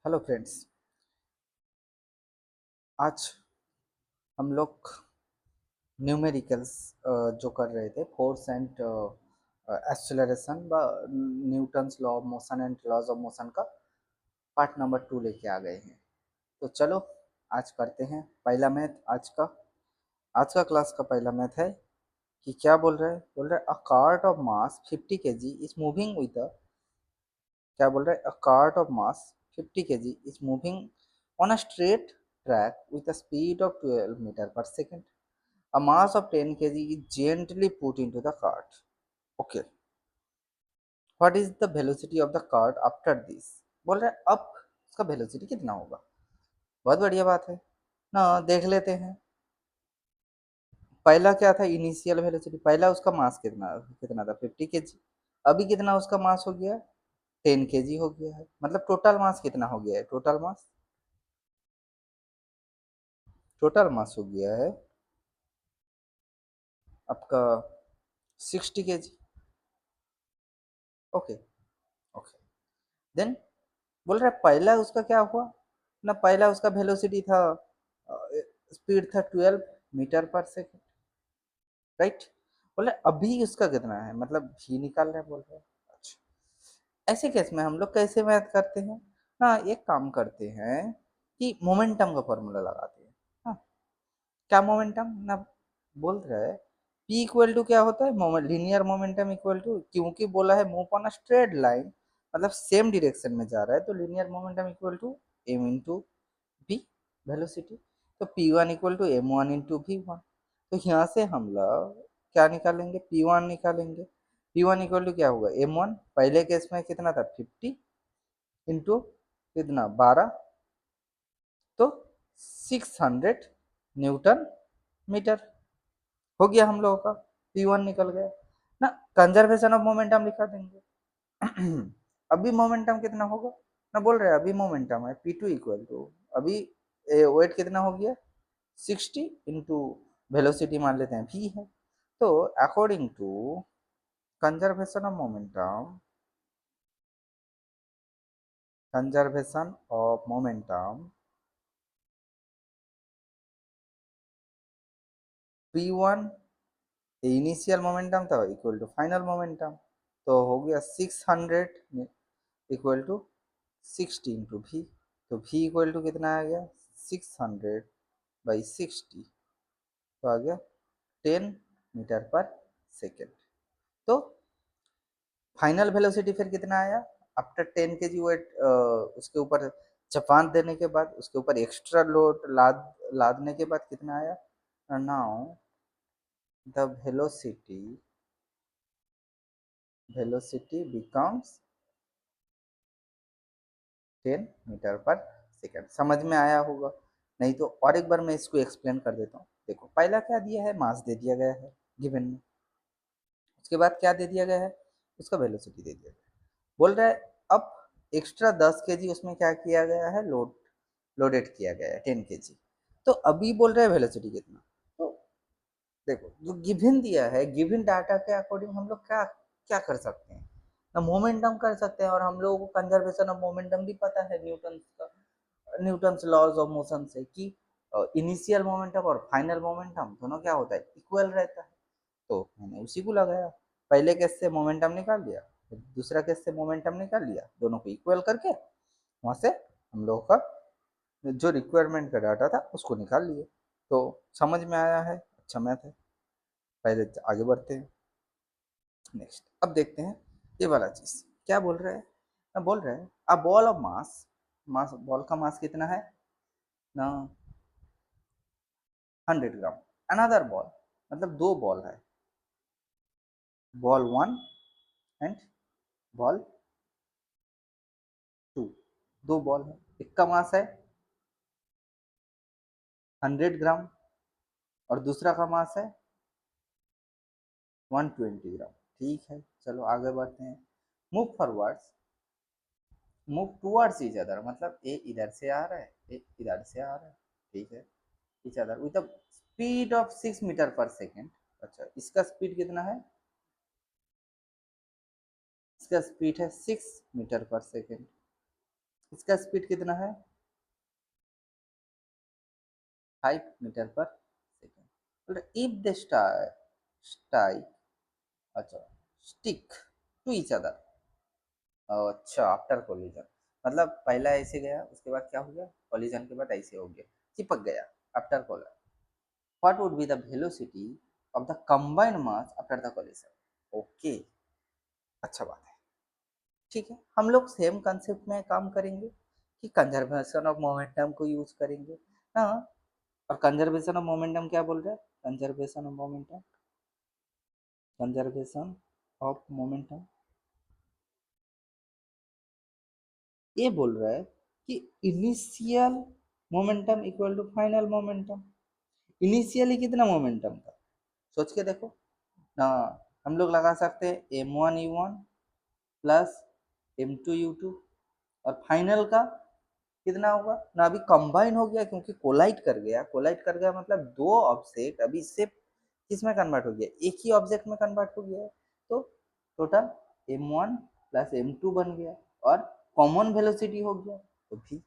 Hello friends. आज हम लोग न्यूमेरिकल्स जो कर रहे थे फोर्स एंड एक्सेलरेशन व Newton's law of motion and laws of motion का पार्ट नंबर 2 लेके आ गए हैं। तो चलो आज करते हैं पहला मैथ। आज का क्लास का पहला मैथ है कि क्या बोल रहा है a cart of mass 50 KG is moving with a, क्या बोल रहा है a cart of mass 50 KG is moving on a straight track with a speed of 12 meter per second. A mass of 10 kg is gently put into the cart. Okay. What is the velocity of the cart after this? बोल रहा है अब उसका velocity कितना होगा। बहुत बढ़िया बात है ना, देख लेते हैं। पहला क्या था इनिशियल वेलोसिटी, पहला उसका मास कितना कितना था 50 केजी। अभी कितना उसका मास हो गया 10 केजी हो गया है, मतलब टोटल मास कितना हो गया है, टोटल मास हो गया है आपका 60 केजी। ओके। ओके देन बोल रहा है पहला उसका क्या हुआ ना, पहला उसका वेलोसिटी था, स्पीड था 12 मीटर पर सेकेंड, राइट। बोल रहे अभी उसका कितना है, मतलब भी निकाल रहे हैं बोल रहे हैं। अच्छा, ऐसे केस में हम लोग कैसे मैथ करते हैं ना, एक काम करते हैं कि मोमेंटम का फॉर्मूला लगाते हैं। हाँ, क्या मोमेंटम ना, बोल रहा है P इक्वल टू क्या होता है moment, linear momentum equal to, क्योंकि बोला है move on a straight line, मतलब सेम डायरेक्शन में जा रहा है, तो linear momentum equal to m into v velocity. तो P1 equal to m1 into v1। तो यहाँ से हम लोग क्या निकालेंगे, P1 निकालेंगे। P1 इक्वल टू क्या होगा m1, पहले केस में कितना था 50 इंटू कितना 12, तो 600 न्यूटन मीटर हो गया हम लोगों का। P1 निकल गया ना, कंजर्वेशन ऑफ मोमेंटम लिखा देंगे। अभी मोमेंटम कितना होगा ना, बोल रहे हैं अभी मोमेंटम है P2 इक्वल टू, अभी वेट कितना हो गया 60 इंटू वेलोसिटी मान लेते हैं v है। तो according to conservation of momentum, conservation of momentum P1 initial momentum था इक्वल टू फाइनल मोमेंटम, तो हो गया 600 इक्वल टू 60 इंटू भी। तो भी इक्वल टू कितना आ गया 600/60, तो आ गया 10 मीटर पर सेकेंड। तो फाइनल वेलोसिटी फिर कितना आया आफ्टर 10 केजी वेट, उसके ऊपर चपान देने के बाद, उसके ऊपर एक्स्ट्रा लोड लादने के बाद कितना आया, now the velocity becomes 10 metre per second. समझ में आया होगा, नहीं तो और एक बार मैं इसको एक्सप्लेन कर देता हूँ। देखो पहला क्या दिया है, मास दे दिया गया है गिवन में, उसके बाद क्या दे दिया गया है, उसका वेलोसिटी दे दिया गया है। बोल रहा है अब एक्स्ट्रा 10 केजी उसमें क्या किया गया है, लोडेड किया गया है 10 केजी। तो अभी बोल रहा है वेलोसिटी कितना। तो देखो जो गिवन दिया है, गिवन डाटा के अकॉर्डिंग हम लोग क्या क्या कर सकते हैं ना, मोमेंटम कर सकते हैं। और हम लोगों को कंजर्वेशन ऑफ मोमेंटम भी पता है न्यूटन्स लॉज ऑफ मोशन से, कि इनिशियल मोमेंटम और फाइनल मोमेंटम दोनों क्या होता है इक्वल रहता है। तो मैंने उसी को लगाया, पहले केस से मोमेंटम निकाल लिया, फिर दूसरा केस से मोमेंटम निकाल लिया, दोनों को इक्वल करके वहां से हम लोगों का जो रिक्वायरमेंट का डाटा था उसको निकाल लिए। तो समझ में आया है, अच्छा मैथ है। पहले आगे बढ़ते हैं नेक्स्ट। अब देखते हैं ये वाला चीज क्या बोल रहा है ना, बोल रहा है a ball of mass, mass ball का मास कितना है ना 100 ग्राम। अनदर बॉल, मतलब दो बॉल है, बॉल 1 एंड बॉल 2, दो बॉल है, एक का मास है 100 ग्राम और दूसरा का मास है 120 ग्राम। ठीक है चलो आगे बढ़ते हैं। Move forwards, move towards each other, मतलब ए इधर से आ रहा है, ए इधर से आ रहा है, ठीक है, each other with the speed of 6 metre per second. अच्छा इसका स्पीड कितना है, इसका स्पीड है 6 मीटर पर सेकेंड। इसका स्पीड कितना है 5 metre per second. If the star अच्छा स्टिक टू ईच अदर, अच्छा आफ्टर कोलिजन, मतलब पहला ऐसे गया उसके बाद क्या हो गया कोलिजन के बाद ऐसे हो गया चिपक गया after collision, what would be the velocity of the combined mass after the collision. Okay, अच्छा बात है, ठीक है, हम लोग सेम कंसेप्ट में काम करेंगे कि कंजर्वेशन ऑफ मोमेंटम को यूज करेंगे। हाँ, और कंजर्वेशन ऑफ मोमेंटम क्या बोल रहा है, conservation of momentum, conservation of momentum ये बोल रहा है कि initial momentum equal to final momentum. Initially कितना मोमेंटम था सोच के देखो ना, हम लोग लगा सकते हैं m1u1 प्लस m2u2, और फाइनल का कितना होगा ना, अभी कंबाइन हो गया क्योंकि कोलाइड कर गया, कोलाइड कर गया मतलब दो ऑब्जेक्ट अभी इससे किस में कन्वर्ट हो गया, एक ही ऑब्जेक्ट में कन्वर्ट हो गया है, तो टोटल m1 प्लस m2 बन गया और कॉमन वेलोसिटी हो गया, तो भी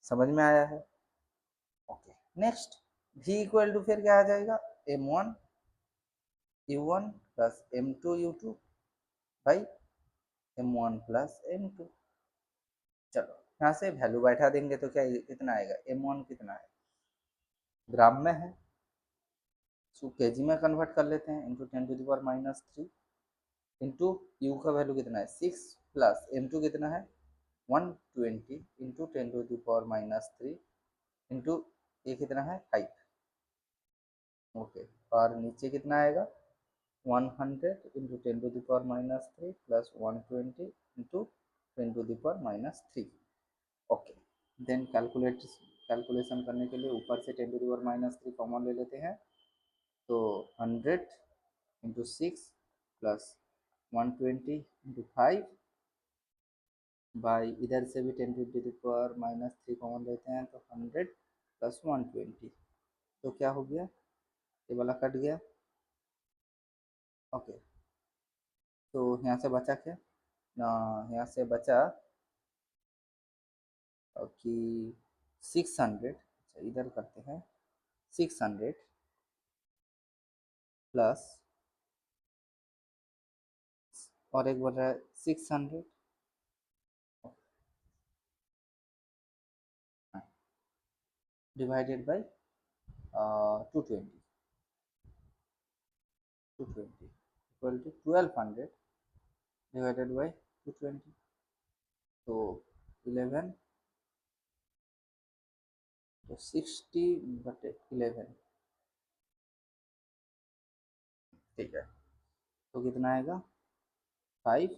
समझ में आया है। Okay, next v equal to फिर क्या आ जाएगा m1 u1 plus m2 u2 by m1 plus m2। चलो यहाँ से वैल्यू बैठा देंगे तो क्या कितना आएगा, m1 कितना है ग्राम में है, इसको केजी में कन्वर्ट कर लेते हैं, इंटू 10⁻³ इंटू यू का वैल्यू कितना है 6 प्लस m2 कितना है 120 इंटू 10⁻³ इंटू ये कितना है 5। ओके, और नीचे कितना आएगा 100 into 10⁻³ plus 120 into 10⁻³। Okay, then calculation करने के लिए ऊपर से 10⁻³ कॉमन ले लेते हैं, तो 100 इंटू 6 प्लस 120 इंटू 5 बाई इधर से भी 10⁻³ कॉमन लेते हैं तो 100 प्लस 120, तो क्या हो गया ये वाला कट गया। ओके, तो यहाँ से बचा क्या ना, यहाँ से बचा कि 600, अच्छा इधर करते हैं 600 प्लस और एक बोल रहा है 600 divided by 220, 220 equal to 1200 divided by 220, तो 11, तो 60/11, ठीक है, तो कितना आएगा 5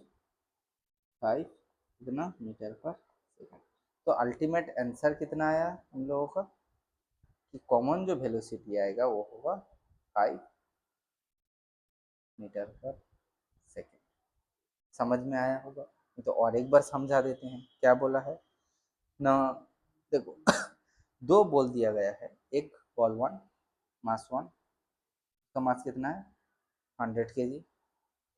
5 कितना मीटर पर सेकेंड। तो अल्टीमेट आंसर कितना आया हम लोगों का कि कॉमन जो वेलोसिटी आएगा वो होगा 5 मीटर पर सेकेंड। समझ में आया होगा, तो और एक बार समझा देते हैं क्या बोला है ना, देखो दो बोल दिया गया है, एक बॉल वन मास वन का मास कितना है 100 kg,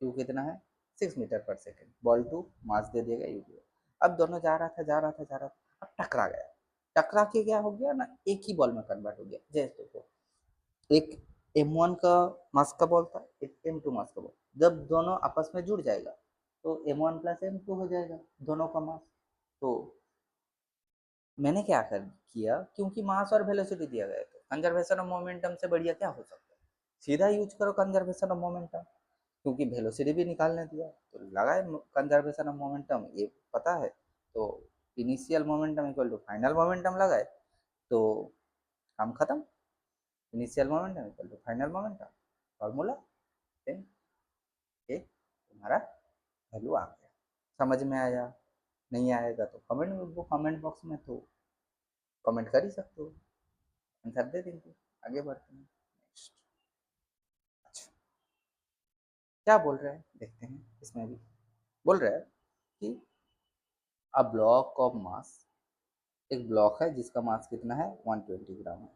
यू कितना है 6 metre per second, ball to mass दे देगा यू दिया। अब दोनों जा रहा था जा रहा था जा रहा था, अब टकरा गया, टकरा के क्या हो गया ना एक ही बॉल में कन्वर्ट हो गया, जैसे देखो एक m1 का मास का बॉल था, एक m2 मास का बॉल, जब दोनों आपस में जुड़ जाएगा तो m1 प्लस m2 हो जाएगा दोनों का मास। तो मैंने क्या कर किया, क्योंकि मास और वेलोसिटी दिया गया है कंजर्वेशन ऑफ मोमेंटम से बढ़िया क्या हो सकता है, सीधा यूज करो कंजर्वेशन ऑफ मोमेंटम, क्योंकि वेलोसिटी भी निकालने दिया तो लगाए कंजर्वेशन ऑफ मोमेंटम, ये पता है, तो initial momentum equal to final momentum लगाए तो काम खत्म, initial momentum equal to final momentum, formula, then ये तुम्हारा वैल्यू आ गया। समझ में आया, नहीं आएगा तो कमेंट बॉक्स में तो कमेंट कर ही सकते हो, आंसर दे देंगे, आगे बढ़ते हैं नेक्स्ट। अच्छा, क्या बोल रहा है देखते हैं, इसमें भी बोल रहा है कि अ ब्लॉक ऑफ मास, एक ब्लॉक है जिसका मास कितना है 120 ग्राम है,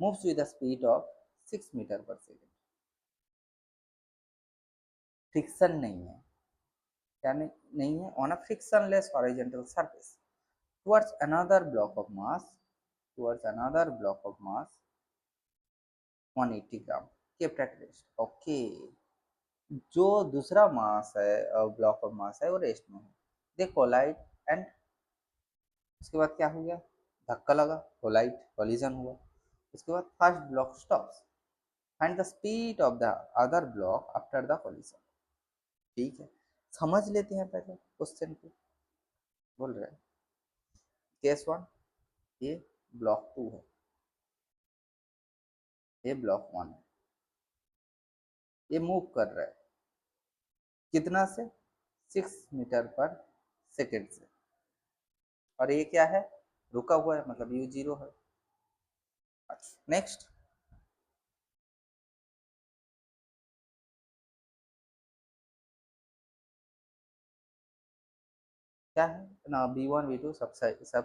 moves with the speed of 6 metre per second, friction नहीं है, क्या नहीं है on a frictionless horizontal surface, towards another block of mass, towards another block of mass 180 gram kept at rest. Okay, जो दूसरा मास है ब्लॉक ऑफ मास है वो रेस्ट में है. दे कोलाइड एंड उसके बाद क्या हो गया, धक्का लगा, कोलाइड कोलिजन हुआ. उसके बाद first block stops. Find the speed of the other block after the collision. ठीक है, समझ लेते हैं पहले क्वेश्चन को. बोल रहे हैं केस वन, ये ब्लॉक टू है, ये ब्लॉक वन है. ये मूव कर रहा है कितना से, 6 मीटर पर सेकेंड से. और ये क्या है, रुका हुआ है, मतलब यू जीरो है. अच्छा, नेक्स्ट क्या है ना, B1 B2 सब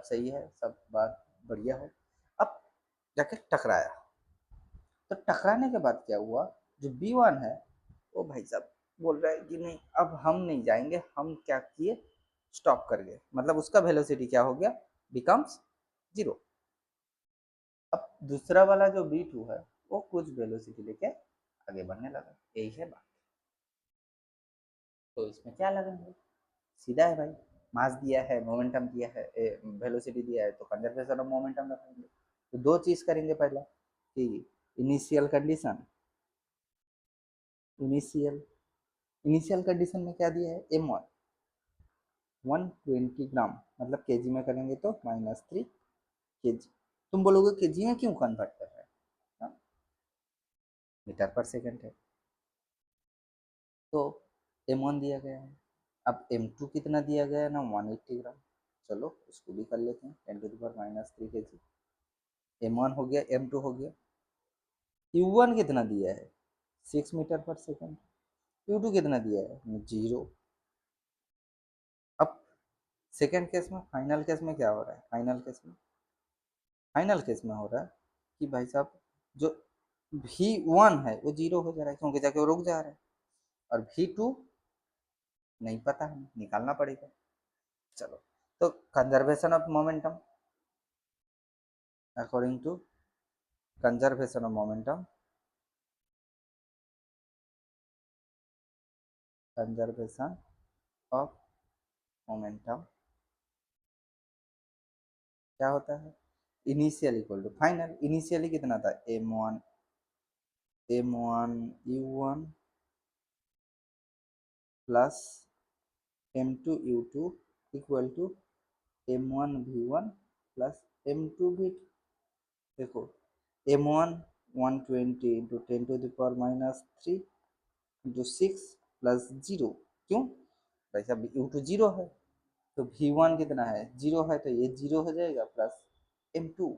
सही है, सब बात बढ़िया है. अब जाके टकराया, तो टकराने के बाद क्या हुआ, जो B1 है वो भाई साहब बोल रहा है कि नहीं अब हम नहीं जाएंगे. हम क्या किए, स्टॉप कर गए, मतलब उसका वेलोसिटी क्या हो गया, बिकम्स जीरो. अब दूसरा वाला जो B2 है वो कुछ वेलोसिटी लेके आगे बढ़ने लगा. यही है बात. तो इसमें क्या लगेंगे, सीधा है भाई. मास दिया है, मोमेंटम दिया है, वेलोसिटी दिया है, तो कंजर्वेशन ऑफ मोमेंटम रखेंगे. तो दो चीज करेंगे पहला कि initial condition, initial initial condition में क्या दिया है, M1 120 ग्राम, मतलब केजी में करेंगे तो -3 kg. तुम बोलोगे केजी में क्यों कन्वर्ट कर रहे हैं, हाँ? मीटर पर सेकेंड है. तो M1 दिया गया है. अब M2 कितना दिया गया है ना, 180 ग्राम. चलो उसको भी कर लेते हैं, 10⁻³ kg. M1 हो गया, M2 हो गया. U1 कितना दिया है, 6 मीटर पर सेकेंड. U2 कितना दिया है, 0. अब सेकेंड केस में, फाइनल केस में क्या हो रहा है, फाइनल केस में हो रहा है कि भाई साहब जो V1 है वो 0 हो जा रहा है, क्योंकि जाके वो रुक जा रहा है. और V2 नहीं पता है, निकालना पड़ेगा. चलो, तो conservation of momentum, according to conservation of momentum, conservation of momentum क्या होता है, initial equal to final. Initially कितना था, M1 U1 plus M2 U2 equal to M1 V1 plus M2 V2. देखो M1 120 इंटू 10⁻³ इंटू 6 प्लस 0. क्यों भाई साहब, U2 0 है, तो V1 कितना है, 0 है, तो ये 0 हो जाएगा, प्लस M2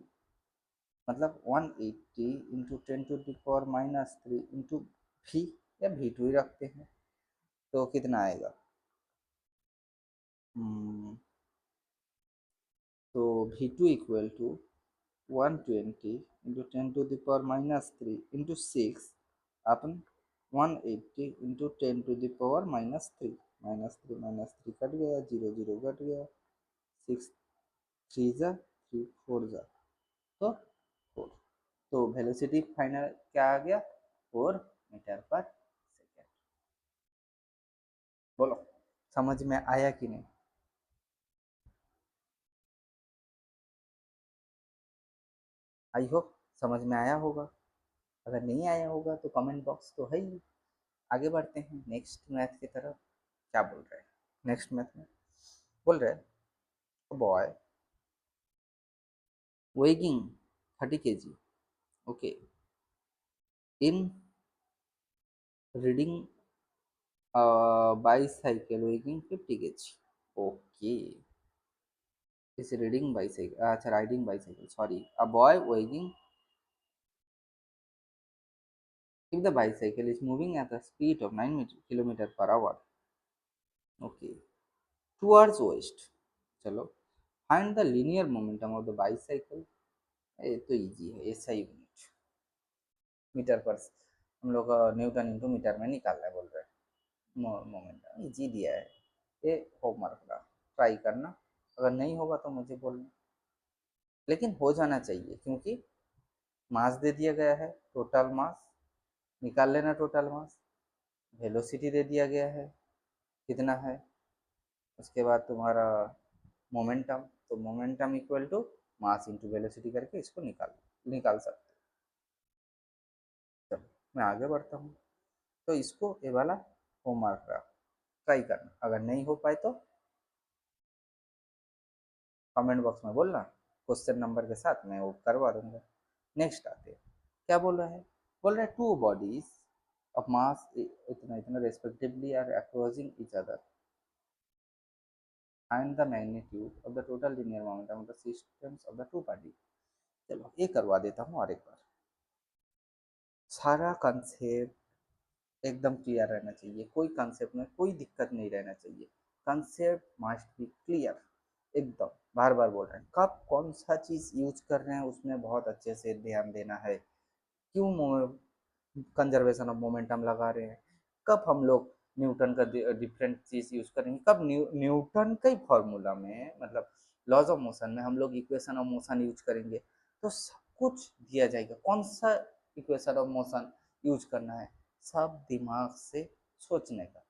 मतलब 180 इंटू 10⁻³ इंटू V, या V2 ही रखते हैं. तो कितना आएगा, तो V2 equal to 120 into 10⁻³ into 6 अपन 180 इंटू 10⁻³ -3 कट गया, 0 0 कट गया, 6 3 जा 3 4 जा, तो 4. तो वेलोसिटी फाइनल क्या आ गया, 4 मीटर पर सेकेंड. बोलो समझ में आया कि नहीं. आई होप समझ में आया होगा. अगर नहीं आया होगा तो कमेंट बॉक्स तो है ही. आगे बढ़ते हैं नेक्स्ट मैथ की तरफ. क्या बोल रहे हैं नेक्स्ट मैथ में, बोल रहे हैं boy weighing 30 kg, okay, in reading bicycle weighing 50 kg. Okay, इस रीडिंग बाइसाइकिल, अच्छा riding bicycle, sorry, a boy weighing, if the bicycle is moving at a speed of 9 kilometer per hour, okay, towards west. चलो, find the linear momentum of the bicycle. ये तो easy है, ऐसा ही unit metre पर, हम लोग Newton into metre में निकालना है, बोल रहे हैं मोमेंटम. इजी दिया है, ये होमवर्क का ट्राई करना अगर नहीं होगा तो मुझे बोलना, लेकिन हो जाना चाहिए, क्योंकि मास दे दिया गया है, टोटल मास निकाल लेना, टोटल मास, वेलोसिटी दे दिया गया है कितना है, उसके बाद तुम्हारा मोमेंटम, तो momentum equal to mass into velocity करके इसको निकाल सकते हो। चलो मैं आगे बढ़ता हूँ। तो इसको ये वाला होमवर्क का ट्राई करना, अगर नहीं हो पाए तो कमेंट बॉक्स में बोलना, क्वेश्चन नंबर के साथ मैं वो करवा दूंगा। नेक्स्ट आते हैं, क्या बोल रहा है, बोल रहा है टू बॉडीज ऑफ मास इतना इतना respectively are approaching each other and the magnitude of the total linear momentum of the systems of the two parties। चलो ये करवा देता हूँ और एक बार, सारा कंसेप्ट एकदम क्लियर रहना चाहिए, कोई कंसेप्ट में कोई दिक्कत नहीं रहना चाहिए, कंसेप्ट मस्ट बी क्लियर एकदम। बार बार बोल रहे हैं, कब कौन सा चीज़ यूज कर रहे हैं उसमें बहुत अच्छे से ध्यान देना है, क्यों कंजर्वेशन ऑफ मोमेंटम लगा रहे हैं, कब हम लोग न्यूटन का डिफरेंट चीज यूज करेंगे, कब न्यूटन के फॉर्मूला में मतलब लॉज ऑफ मोशन में हम लोग इक्वेशन ऑफ मोशन यूज करेंगे, तो सब कुछ दिया जाएगा, कौन सा इक्वेशन ऑफ मोशन यूज करना है, सब दिमाग से सोचने का,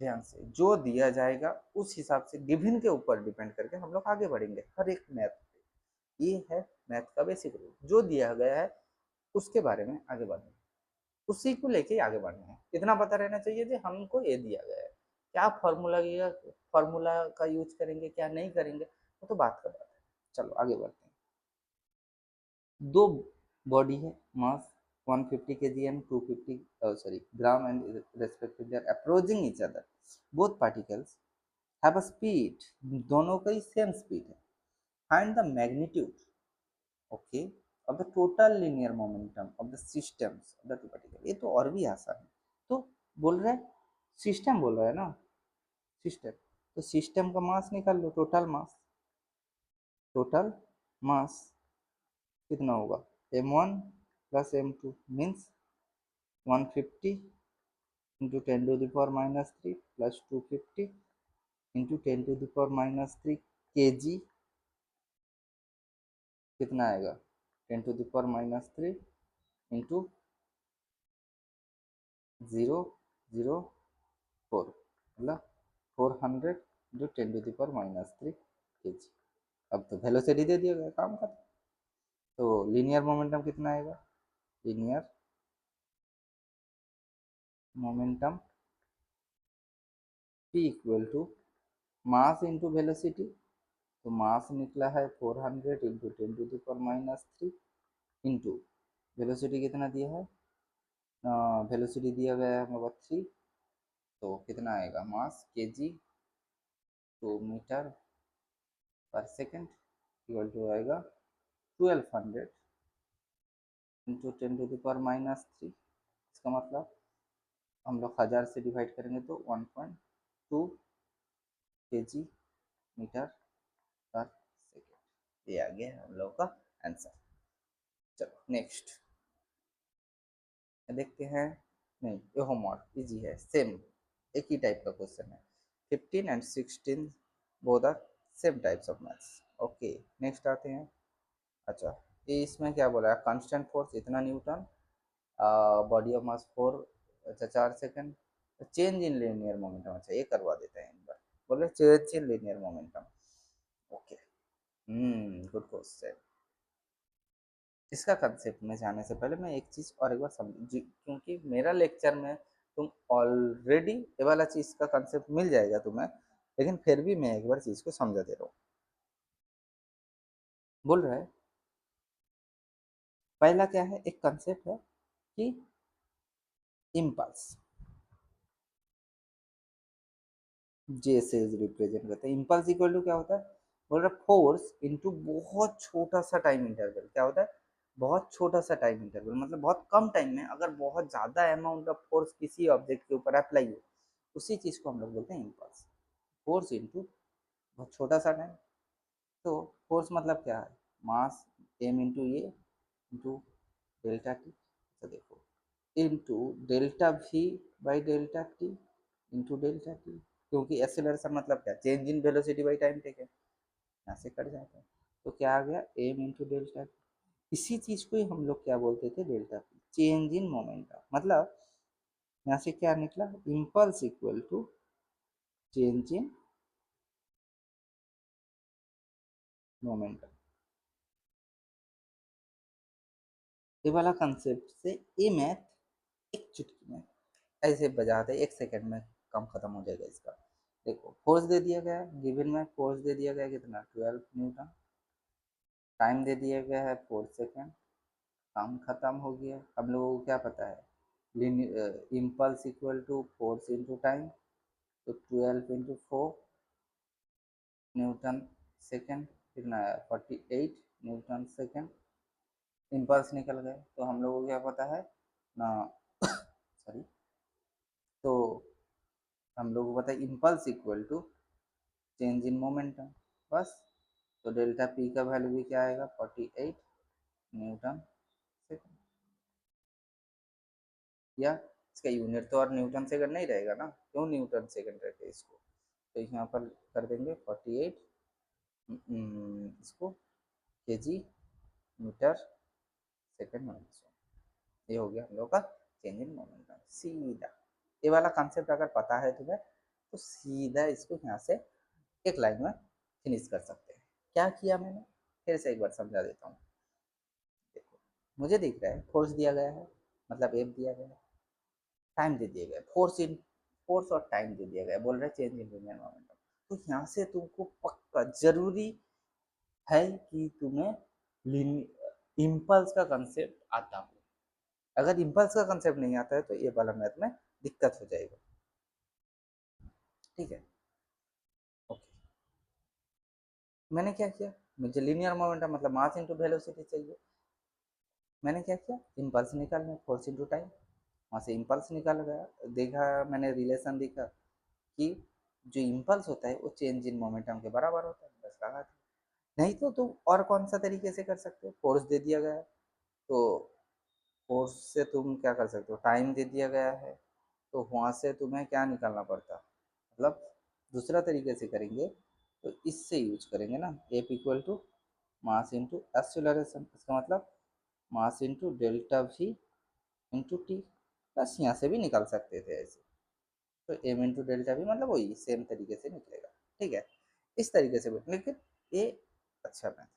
ध्यान से जो दिया जाएगा उस हिसाब से गिवन के ऊपर डिपेंड करके हम लोग आगे बढ़ेंगे हर एक मैथ पे। ये है मैथ का बेसिक रूल, जो दिया गया है उसके बारे में आगे बढ़ना, उसी को लेके आगे बढ़ना है, इतना पता रहना चाहिए कि हमको ये दिया गया है, क्या फॉर्मूला का यूज करेंगे क्या नहीं करेंगे वो तो बात का बात है। चलो आगे बढ़ते हैं, दो बॉडी है, mass 150 kg and 250 sorry gram and respective they are approaching each other, both particles have a speed, दोनों का ही सेम स्पीड है, find the magnitude okay of the total linear momentum of the systems of the two particle. ये तो और भी आसान है, तो बोल रहे सिस्टम बोल रहा है ना, सिस्टम, तो सिस्टम का मास निकाल लो, टोटल मास कितना होगा, m1 plus m2 means 150 into 10⁻³ plus 250 into 10⁻³ kg, कितना आएगा 10⁻³ इंटू 004 मतलब 400 इंटू 10⁻³ kg। अब तो वेलोसिटी दे दिया गया, काम खत्म। तो लीनियर मोमेंटम कितना आएगा, linear momentum P equal to mass into velocity, तो मास निकला है 400 इंटू 10⁻³ इंटू वेलोसिटी कितना दिया है, वेलोसिटी दिया गया है हमारे 3, तो कितना आएगा मास kg 2 metre per second equal to आएगा 1200 इंटू 10⁻³ इसका मतलब हम लोग 1000 से डिवाइड करेंगे तो 1.2 kg मीटर पर सेकेंड, ये आ गया हम लोग का आंसर। चलो नेक्स्ट देखते हैं, नहीं ये होमवर्क इजी है, सेम एक ही टाइप का क्वेश्चन है, 15 and 16 both are same types of maths. Okay next आते हैं, अच्छा ये इसमें क्या बोला है, कांस्टेंट फोर्स इतना न्यूटन, बॉडी ऑफ मास 4, अच्छा 4 second, change in linear momentum, अच्छा ये करवा देते हैं एक बार, बोले change in linear momentum. Okay good question. इसका कंसेप्ट में जाने से पहले मैं एक चीज़ और एक बार समझ, क्योंकि मेरा लेक्चर में तुम ऑलरेडी ये वाला चीज़ का कंसेप्ट मिल जाएगा तुम्हें, लेकिन फिर भी मैं एक बार चीज़ को समझा दे रहा हूँ। बोल रहा है पहला क्या है, एक कंसेप्ट है कि इम्पल्स, जे से रिप्रेजेंट करते हैं, इम्पल्स इक्वल टू क्या होता है, बोल रहा फोर्स इनटू बहुत छोटा सा टाइम इंटरवल, क्या होता है बहुत छोटा सा टाइम इंटरवल, मतलब बहुत कम टाइम में अगर बहुत ज़्यादा अमाउंट ऑफ फोर्स किसी ऑब्जेक्ट के ऊपर अप्लाई हो, उसी चीज़ को हम लोग बोलते हैं इम्पल्स, फोर्स इनटू बहुत छोटा सा टाइम। तो फोर्स मतलब क्या है, मास एम इंटू ए इंटू डेल्टा टी, तो देखो into delta we by delta T into delta T, क्योंकि एक्सेलरेशन मतलब क्या, change in velocity by time taken, यहाँ से कट जाता है, तो क्या आ गया एम इंटू डेल्टा। इसी चीज को ही हम लोग क्या बोलते थे, delta P, change in momentum. मतलब यहाँ से क्या निकला, impulse equal to change in momentum. ये वाला कंसेप्ट से ये मैथ एक चुटकी में ऐसे बजा दे, 1 सेकंड में काम खत्म हो जाएगा इसका। देखो फोर्स दे दिया गया है, गिवन में फोर्स दे दिया गया है कितना, 12 न्यूटन। टाइम दे दिया गया है 4 सेकंड। काम खत्म हो गया। हम लोगों को क्या पता है, impulse equal to force into time, तो 12 इंटू 4 न्यूटन सेकेंड, कितना है 48 न्यूटन सेकेंड। इम्पल्स निकल गए, तो हम लोगों को क्या पता है ना, सॉरी, तो हम लोगों को पता है impulse equal to change in momentum, बस। तो डेल्टा पी का वैल्यू भी क्या आएगा, 48 न्यूटन सेकेंड। या इसका यूनिट तो और न्यूटन सेकेंड नहीं रहेगा ना, क्यों न्यूटन सेकेंड रखे इसको, तो यहाँ पर कर देंगे 48, इसको केजी मीटर सेकेंड माइनस 1। ये हो गया हम लोग का चेंज इन मोमेंटम। सीधा ये वाला कॉन्सेप्ट अगर पता है तुम्हें, तो सीधा इसको यहाँ से एक लाइन में फिनिश कर सकते हैं। क्या किया मैंने, फिर से एक बार समझा देता हूँ। देखो मुझे दिख रहा है फोर्स दिया गया है, मतलब एफ दिया गया है, टाइम दे दिया गया, फोर्स और टाइम दे दिया गया, बोल रहे चेंज इन लिनियर मोमेंटम। तो यहाँ से तुमको पक्का जरूरी है कि तुम्हें इम्पल्स का कंसेप्ट आता हो। अगर इम्पल्स का कंसेप्ट नहीं आता है तो ये वाला मैथ में दिक्कत हो जाएगा। ठीक है, ओके। मैंने क्या किया, मुझे लीनियर मोमेंटम मतलब मास इंटू वेलोसिटी चाहिए। मैंने क्या किया, इम्पल्स निकालना, फोर्स इंटू टाइम। वहाँ से इम्पल्स निकाल गया, देखा मैंने रिलेशन देखा कि जो इम्पल्स होता है वो चेंज इन मोमेंटम के बराबर होता है, बस लगा दिया। नहीं तो तुम और कौन सा तरीके से कर सकते हो, फोर्स दे दिया गया है तो फोर्स से तुम क्या कर सकते हो, टाइम दे दिया गया है तो वहाँ से तुम्हें क्या निकालना पड़ता, मतलब दूसरा तरीके से करेंगे तो इससे यूज करेंगे ना, F equal to mass into acceleration. इसका मतलब mass into delta V into T. बस यहाँ से भी निकाल सकते थे ऐसे, तो एम इंटू डेल्टा वी मतलब वही सेम तरीके से निकलेगा। ठीक है, इस तरीके से, लेकिन ये अच्छा मैथ,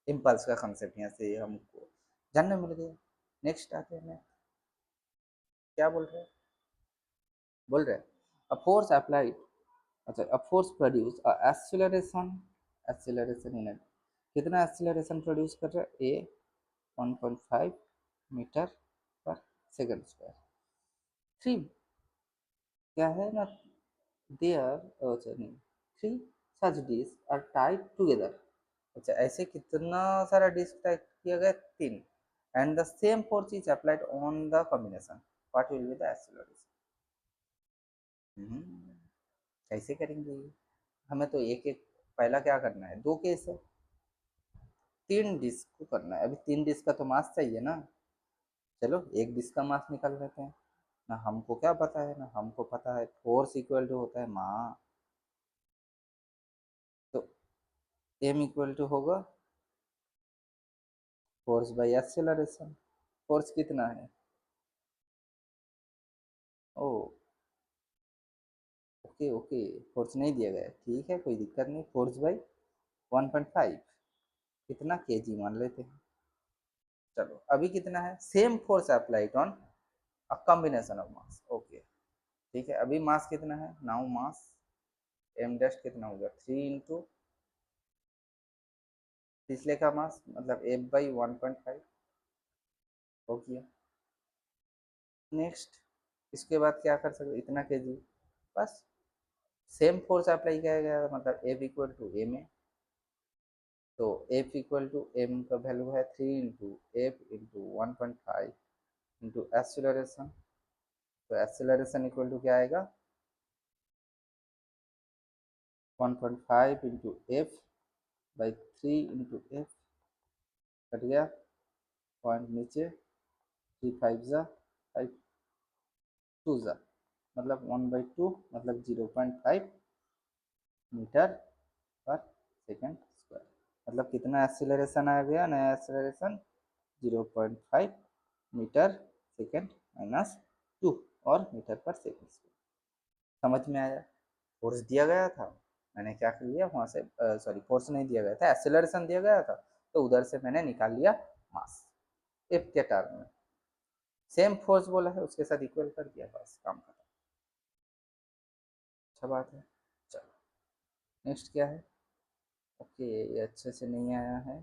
इम्पल्स का कंसेप्ट यहाँ से हमको जानने मिल गया। नेक्स्ट आते हैं, क्या बोल रहे हैं अ फोर्स अप्लाइड, अच्छा a force produce a acceleration, acceleration in, कितना एक्सीलरेशन प्रोड्यूस कर रहा है, A 1.5 metre per second square. Three क्या है ना, देयर, अच्छा नहीं, three such disc are tied together. अच्छा ऐसे कितना सारा डिस्क टाइट किया गया, 3, and the same force is applied on the combination, what will be the acceleration. कैसे करेंगे, हमें तो एक एक, पहला क्या करना है, 2 केस है, 3 डिस्क को करना है। अभी 3 डिस्क का तो मास चाहिए ना, चलो एक डिस्क का मास निकाल लेते हैं। ना हमको क्या पता है, ना हमको पता है फोर्स इक्वल टू होता है मास, तो एम इक्वल टू होगा फोर्स बाई एक्सेलरेशन। फोर्स कितना है, ओ ओके ओके, फोर्स नहीं दिया गया है, ठीक है कोई दिक्कत नहीं, फोर्स बाई 1.5, कितना केजी मान लेते हैं। चलो अभी कितना है, same force applied on a combination of mass, okay ठीक है। अभी मास कितना है, नाउ मास एम डैश कितना होगा, 3 इंटू पिछले का मास मतलब एफ बाई 1.5 हो गया। नेक्स्ट इसके बाद क्या कर सकते, इतना केजी, बस सेम फोर्स अप्लाई किया गया मतलब F equal to M A, तो एफ इक्वल टू एम का वैल्यू है 3 into F into 1.5 into acceleration, तो एक्सीलरेशन इक्वल टू क्या आएगा, 1.5 into F by 3 into F, cut गया पॉइंट नीचे, 3 5 जा 5, 2 जा मतलब 1/2 मतलब 0.5 मीटर पर सेकेंड स्क्वायर। मतलब कितना एक्सीलरेशन आ गया, नया एक्सीलरेशन 0.5 मीटर सेकेंड माइनस 2 और मीटर पर सेकेंड स्क्वायर। समझ में आया? फोर्स दिया गया था, मैंने क्या कर लिया वहाँ से, सॉरी फोर्स नहीं दिया गया था, एक्सेलरेशन दिया गया था, तो उधर से मैंने निकाल लिया मास। इफ के टर्म में सेम फोर्स बोला है उसके साथ इक्वल कर दिया, बस काम खत्म। अच्छा बात है। चलो नेक्स्ट क्या है? ओके ये अच्छे से नहीं आया है,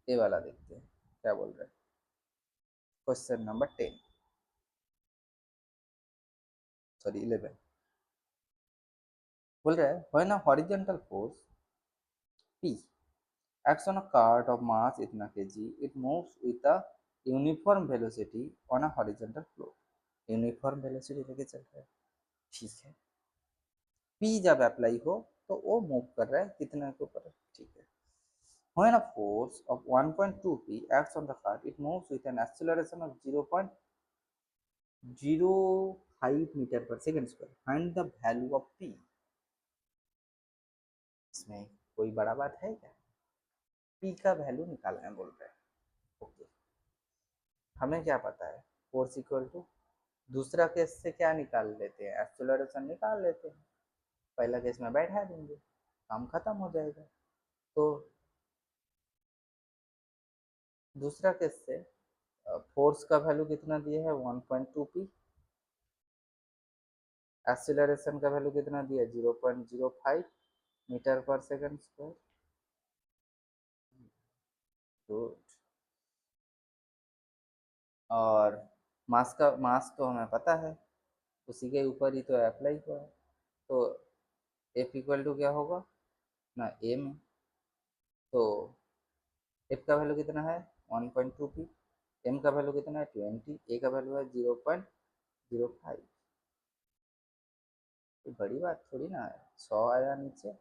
ये वाला देखते हैं क्या बोल रहे हैं। क्वेश्चन नंबर 10, सॉरी 11, बोल रहा है when a horizontal force P acts on a cart of mass इतना kg, it moves with a uniform velocity on a horizontal floor। Uniform velocity लेके चल रहा है, ठीक है। P जब अप्लाई हो तो वो मूव कर रहा है कितना के ऊपर, ठीक है। When a force of 1.2 P acts on the cart, it moves with an acceleration of 0.05 metre per second square. Find the value of P। इसमें कोई बड़ा बात है क्या? P का वैल्यू निकालना है बोल रहे हैं। ओके हमें क्या पता है, फोर्स इक्वल टू, दूसरा केस से क्या निकाल लेते हैं, एक्सेलरेशन निकाल लेते हैं, पहला केस में बैठा देंगे, काम खत्म हो जाएगा। तो दूसरा केस से फोर्स का वैल्यू कितना दिया है 1.2 पी, एक्सेलरेशन का वैल्यू कितना दिया 0.05 metre per second square. Good. और मास तो हमें पता है, उसी के ऊपर ही तो अप्लाई हुआ है, तो एफ इक्वल टू क्या होगा ना ए में, तो एफ का वैल्यू कितना है 1.2 पी, एम का वैल्यू कितना है 20, ए का वैल्यू है 0.05। ये बड़ी बात थोड़ी ना है, 100 आया नीचे,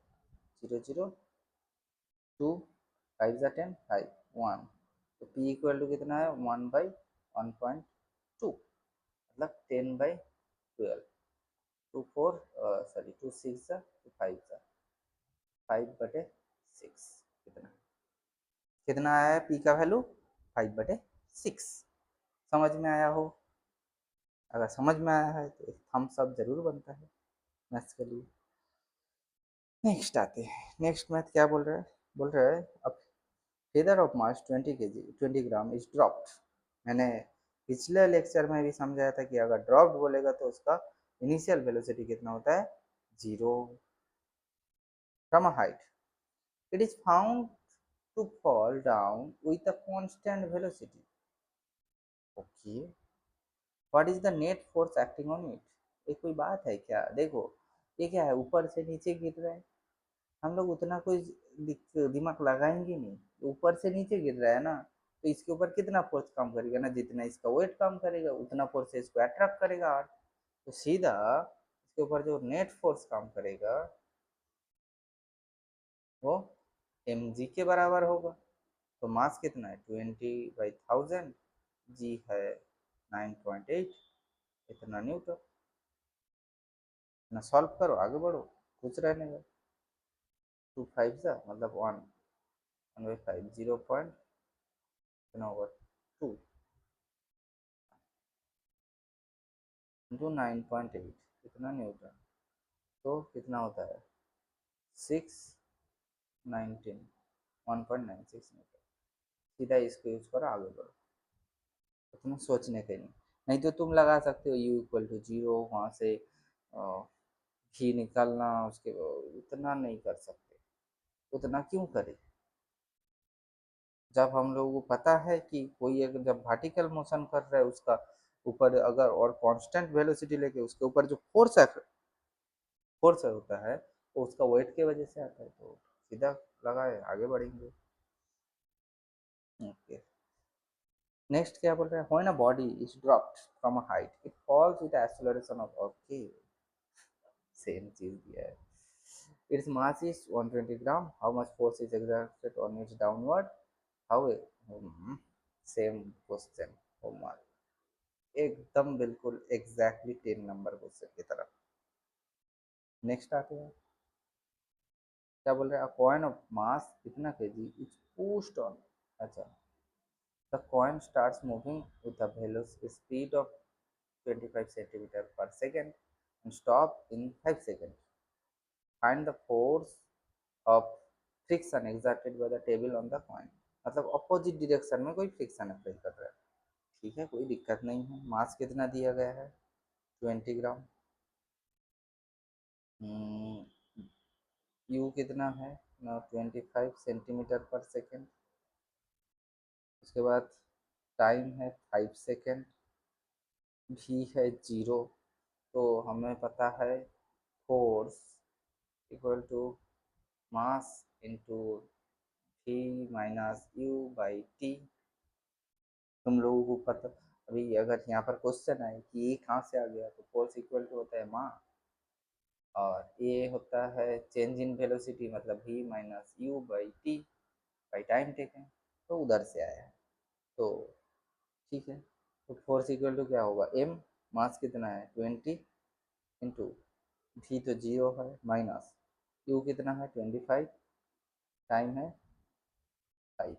0.02, 5 जा 10, 5 1, तो पी इक्वल टू कितना है 1/1.2, मतलब 10/12, 2 4 सॉरी 2 6 जा 2 5 जा 5/6, कितना कितना आया है पी का वैल्यू 5/6। समझ में आया हो? अगर समझ में आया है तो एक थम्स अप जरूर बनता है मैथ्स के लिए। नेक्स्ट आते हैं, नेक्स्ट मैथ क्या बोल रहा है अब feather of mass 20 gram is dropped. मैंने पिछले लेक्चर में भी समझाया था कि अगर ड्रॉप्ड बोलेगा तो उसका इनिशियल वेलोसिटी कितना होता है, 0 from a height, it is found to fall down with a constant velocity. Okay what is the net force acting on it. ये कोई बात है क्या? देखो ये क्या है, ऊपर से नीचे गिर रहा है, हम लोग उतना कोई दिमाग लगाएंगे नहीं, ऊपर से नीचे गिर रहा है ना, तो इसके ऊपर कितना फोर्स काम करेगा ना, जितना इसका वेट काम करेगा उतना फोर्स इसको अट्रैक्ट करेगा अर्थ, तो सीधा इसके ऊपर जो नेट फोर्स काम करेगा वो mg के बराबर होगा। तो मास कितना है 20/1000, जी है 9.8, इतना न्यूटन। ना सॉल्व करो आगे बढ़ो, कुछ रहने दो, 2 5 मतलब 1/5, 0. कितना होगा 2 इंटू 9.8, कितना न्यूटन, तो कितना होता है 619, 1.96 न्यूटन। सीधा इसको यूज करो आगे बढ़ो, तो तुम्हें सोचने के नहीं तो तुम लगा सकते हो यू इक्वल टू 0, वहाँ से भी निकालना, उसके उतना नहीं कर सकते, उतना क्यों करें जब हम लोगों को पता है कि कोई एक जब वर्टिकल मोशन कर रहा है उसका ऊपर अगर और कांस्टेंट वेलोसिटी लेके उसके ऊपर जो फोर्स होता है वो उसका वेट के वजह से आता है, तो सीधा लगाए आगे बढ़ेंगे। ओके नेक्स्ट क्या बोल रहे हैं, when a body is dropped from a height it falls with acceleration of, okay same चीज दिया है। Its mass is 120 gram, how much force is exerted on its downward, how, same question homework, एकदम बिल्कुल exactly 10 number question की तरफ। Next आते हैं, क्या बोल रहे हैं, कॉइन ऑफ मास कितना केजी इज पुश्ड ऑन, अच्छा, the coin starts moving with the velocity speed of 25 centimeter per second and stop in 5 seconds. Find the force of friction exerted by the table on the coin. मतलब opposite direction में कोई friction apply कर रहा है। ठीक है, कोई दिक्कत नहीं है। मास कितना दिया गया है, 20 ग्राम। यू कितना है, 25 सेंटीमीटर पर सेकेंड। उसके बाद टाइम है 5 सेकेंड, भी है 0। तो हमें पता है force equal to mass into v minus U by T. तुम लोगों को पता, अभी अगर यहाँ पर क्वेश्चन है कि ये कहाँ से आ गया, तो फोर्स इक्वल टू होता है मास, और ये होता है चेंज इन वेलोसिटी, मतलब v minus U by T by time taken, तो उधर से आया है। तो ठीक है, तो फोर्स इक्वल टू क्या होगा, m, मास कितना है 20 इंटू v तो 0 है, माइनस u कितना है 25, टाइम है 5।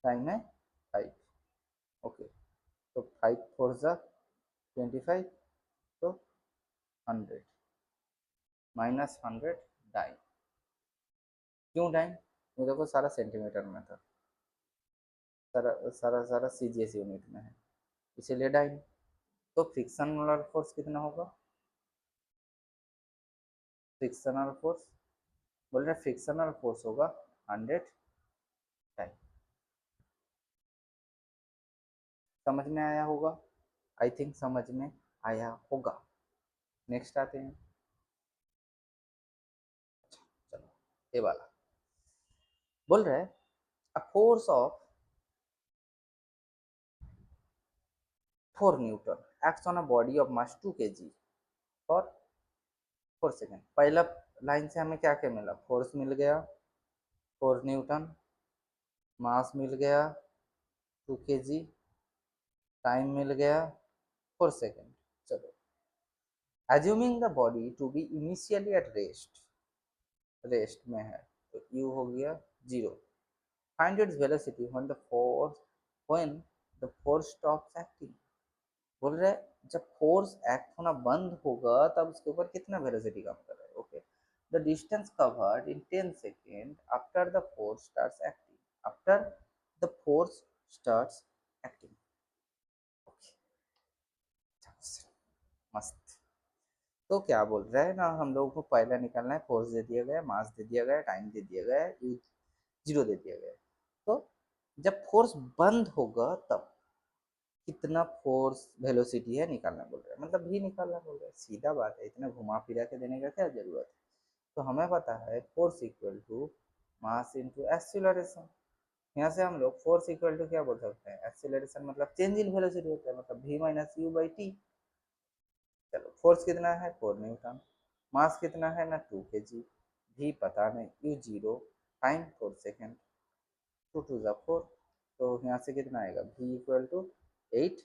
टाइम है 5, ओके। तो 5 फोर ज़ा 25, तो 100, माइनस 100 डाइन। क्यों डाइन, ये देखो सारा सेंटीमीटर में था, सारा सारा सारा सीजीएस यूनिट में है, इसीलिए डाइन। तो फ्रिक्शनल फोर्स कितना होगा, फ्रिक्शनल फोर्स, बोल रहे फ्रिक्शनल फोर्स होगा 100 डाइन। समझ में आया होगा, आई थिंक समझ में आया होगा। नेक्स्ट आते हैं, चलो ये वाला बोल रहे हैं, a force of 4 Newton acts on a body of mass 2 kg for 4 second. पहला लाइन से हमें क्या क्या मिला, फोर्स मिल गया 4 न्यूटन, मास मिल गया 2 kg, टाइम मिल गया 4 सेकेंड। चलो, assuming the body to be initially at rest, rest में है, तो यू हो गया 0। Find its velocity when the force stops acting. बोल रहे जब फोर्स एक्ट होना बंद होगा तब उसके ऊपर कितना वेलोसिटी काम कर रहा है, okay. The distance covered in 10 second after the force starts acting, after the force starts acting, okay. मस्त। तो क्या बोल रहा है ना, हम लोगों को पहला निकालना है, फोर्स दे दिया गया, मास दे दिया गया, टाइम दे दिया गया, यू 0 दे दिया गया। तो जब फोर्स बंद होगा तब कितना फोर्स वेलोसिटी है निकालना बोल रहा है, मतलब भी निकालना बोल रहा है, सीधा बात है, इतना घुमा फिरा के देने का क्या जरूरत है। तो हमें पता है force equal to mass into acceleration. यहाँ से हम लोग फोर्स इक्वल टू क्या बोल सकते हैं, एक्सीलरेशन मतलब चेंज इन वेलोसिटी होता है, मतलब v minus U by T. चलो, फोर्स कितना है 4 न्यूटन, मास कितना है ना 2 kg, भी पता नहीं, यू 0, टाइम 4 सेकेंड, 2 टू ज़ा 4। तो यहाँ से कितना आएगा, v इक्वल टू 8।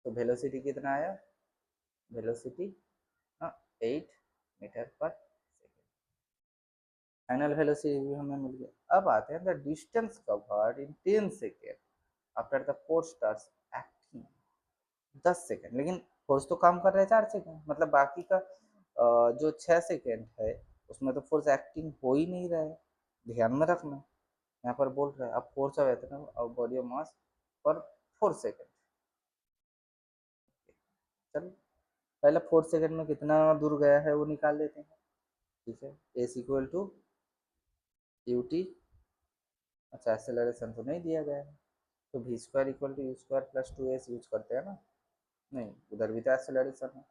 तो वेलोसिटी कितना आया, velocity 8 metre per second, final velocity भी हमें मिल गया। अब आते हैं the distance covered in 10 second after the force starts acting, 10 second, लेकिन फोर्स तो काम कर रहा है 4 सेकेंड, मतलब बाकी का जो 6 सेकेंड है उसमें तो फोर्स एक्टिंग हो ही नहीं रहा है, ध्यान में रखना। यहाँ पर बोल रहा है अब फोर्स ऑफ इतना बॉडी ऑफ मास पर 4 सेकेंड। चलो, पहले 4 सेकेंड में कितना दूर गया है वो निकाल लेते हैं। ठीक है, S equal to you T, अच्छा एक्सेलरेशन तो नहीं दिया गया है, तो V square equal to U square plus 2s use करते हैं ना, नहीं उधर भी तो एक्सेलरेशन है,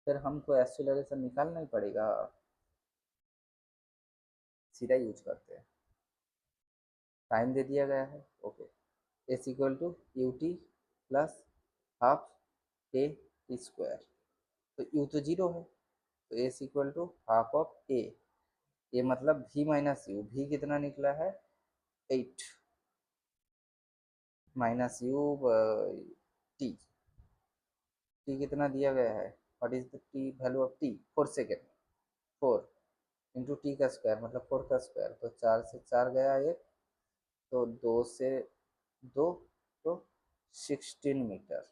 फिर हमको एक्सेलरेशन निकालना ही पड़ेगा, सीधा यूज करते हैं। टाइम दे दिया गया है, okay, s equal to you t plus half a t square, तो यू तो 0 है, तो s equal to half of a, ये मतलब v माइनस यू, भी कितना निकला है 8 माइनस यू टी। टी कितना दिया गया है, what is the T value of T, 4 second. 4 into T का स्क्वायर मतलब 4 का स्क्वायर, तो 4 से 4 गया एक, तो 2 से 2, तो 16 मीटर।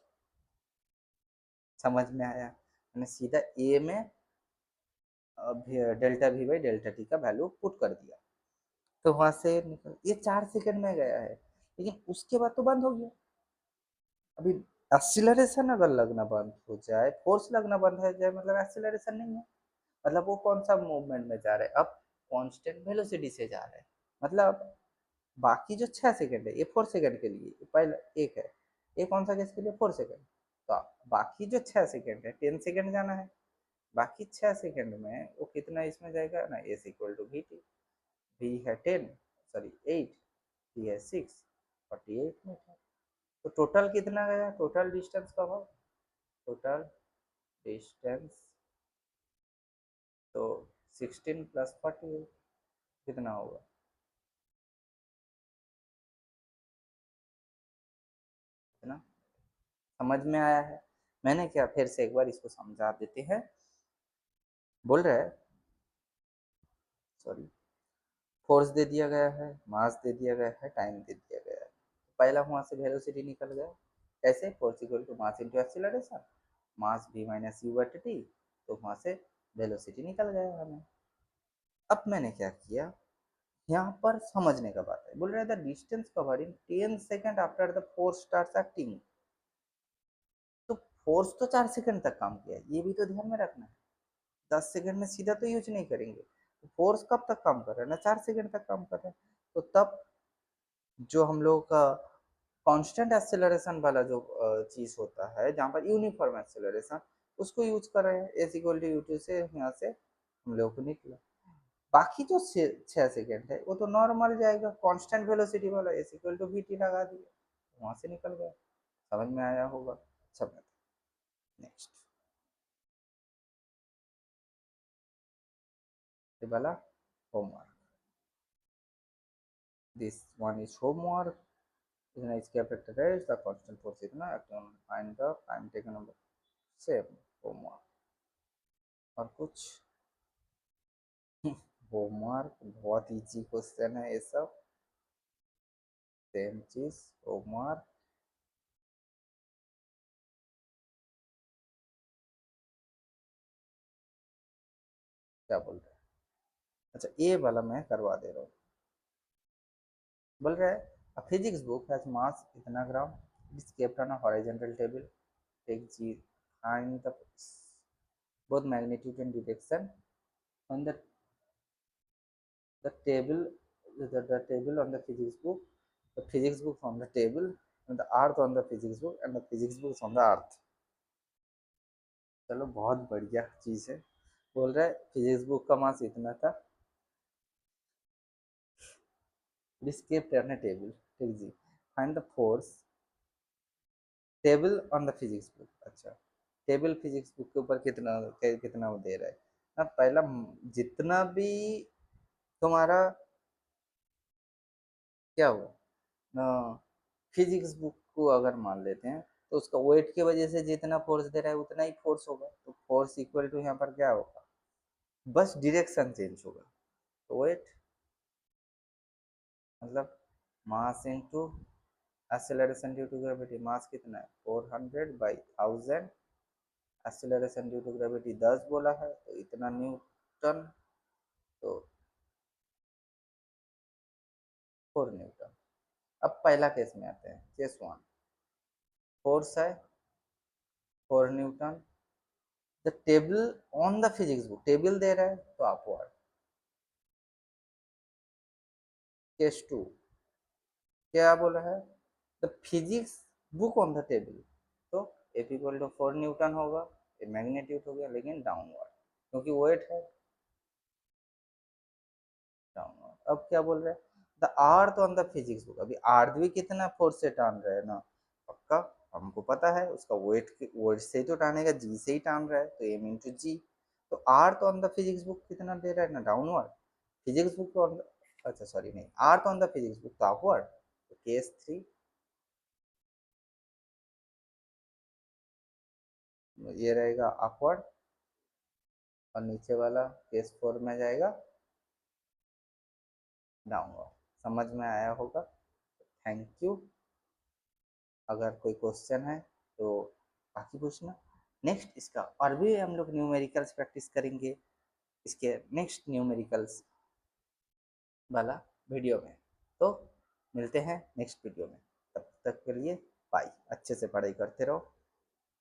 समझ में आया, मैंने सीधा ए में delta we by delta T का वैल्यू पुट कर दिया, तो वहां से निकल, ये 4 सेकंड में गया है, लेकिन उसके बाद तो बंद हो गया। अभी एक्सीलरेशन अगर लगना बंद हो जाए, फोर्स लगना बंद हो जाए, मतलब एक्सीलरेशन नहीं है, मतलब वो कौन सा मूवमेंट में जा रहा है, अब कांस्टेंट वेलोसिटी से जा रहा है। मतलब बाकी जो 6 सेकंड है ये 4 सेकंड के लिए, पहले एक है, ये कौन सा केस के लिए 4 सेकंड, तो बाकी जो 6 सेकंड है 10 सेकंड जाना है, बाकी 6 सेकंड में वो कितना इसमें जाएगा ना, S equal to V T. V है 10, सॉरी 8, वी है 6, 48 मीटर। तो टोटल कितना गया, टोटल डिस्टेंस का भाव, टोटल डिस्टेंस, तो 16 प्लस 48 कितना होगा, कितना, समझ में आया है। मैंने क्या, फिर से एक बार इसको समझा देते हैं। बोल रहा है, सॉरी, फोर्स दे दिया गया है, मास दे दिया गया है, टाइम दे दिया गया है। पहला वहां से वेलोसिटी निकल गया, कैसे, force equal to mass into acceleration, mass v minus U but T, तो वहां से वेलोसिटी निकल गया हमें। अब मैंने क्या किया, यहाँ पर समझने का बात है, बोल रहे the distance covered in 10 second after the force starts acting, तो फोर्स तो 4 सेकंड तक काम किया है, ये भी तो ध्यान में रखना है। 10 सेकंड में सीधा तो यूज नहीं करेंगे, तो फोर्स कब तक काम कर रहा है ना, 4 सेकंड तक काम कर रहा है, तो तब जो हम लोग का कांस्टेंट एक्सेलरेशन वाला जो चीज होता है, जहाँ पर यूनिफॉर्म एक्सेलरेशन, उसको यूज कर रहे हैं, S equal to you T से यहाँ से हम लोग को निकला। बाकी जो 6 सेकेंड है वो तो नॉर्मल जाएगा, कांस्टेंट वेलोसिटी वाला, S equal to V T लगा दिया, वहां से निकल गया। समझ में आया होगा, समझ। नेक्स्ट ये वाला homework, this one is homework, इतना इसके फैक्टराइज द कांस्टेंट फोर्स इतना find the time taken number, same homework. और कुछ होमवर्क बहुत इजी क्वेश्चन है ये सब, सेम चीज होमवर्क। क्या बोल रहे हैं, अच्छा ये वाला मैं करवा दे रहा हूँ। बोल रहा है a physics book has mass इतना ग्राम, it is kept on a horizontal table, take g find the both magnitude and direction on the table, the table on the physics book on the table, and the earth on the physics book, and the physics book on the earth। चलो बहुत बढ़िया चीज है। बोल रहा है physics book का मास इतना था, डिस्क्रिप्ट करना टेबल, ठीक जी, find the force, table on the physics book, अच्छा टेबल फिजिक्स बुक के ऊपर कितना कितना वो दे रहा है ना, पहला जितना भी तुम्हारा क्या हुआ ना, फिजिक्स बुक को अगर मान लेते हैं, तो उसका वेट की वजह से जितना फोर्स दे रहा है उतना ही फोर्स होगा, तो फोर्स इक्वल टू यहाँ पर क्या होगा, बस डायरेक्शन चेंज होगा, तो वेट मतलब mass into acceleration due to gravity, mass कितना है 400/1000, एक्सेलरेशन ड्यू टू ग्रेविटी 10 बोला है, तो इतना न्यूटन, तो 4 न्यूटन। अब पहला केस में आते हैं, केस 1, फोर्स है 4 newton, the table on the physics book, table दे रहा है तो अपवर्ड। केस 2 क्या बोला है, the physics book on the table, तो एफ इक्वल टू 4 न्यूटन होगा, ये मैग्नीट्यूड हो गया, लेकिन डाउनवर्ड क्योंकि वेट है, डाउनवर्ड। अब क्या बोल रहे हैं, the earth on the physics book, अभी अर्थ भी कितना फोर्स से टान रहे हैं ना, पक्का हमको पता है उसका वेट से ही तो टानेगा, जी से ही टान रहा है, तो एम इंटू जी, तो earth on the physics book कितना दे रहा है ना, डाउनवर्ड, फिजिक्स बुक ऑन अच्छा सॉरी नहीं, आर्थ ऑन द फिजिक्स बुक तो अपवर्ड, तो केस 3 ये रहेगा अपवर्ड, और नीचे वाला केस 4 में जाएगा डाउनवर्ड। समझ में आया होगा। Thank you. अगर कोई क्वेश्चन है तो बाकी पूछना। नेक्स्ट इसका और भी हम लोग न्यूमेरिकल्स प्रैक्टिस करेंगे, इसके नेक्स्ट न्यूमेरिकल्स वाला वीडियो में। तो मिलते हैं नेक्स्ट वीडियो में, तब तक के लिए बाय। अच्छे से पढ़ाई करते रहो।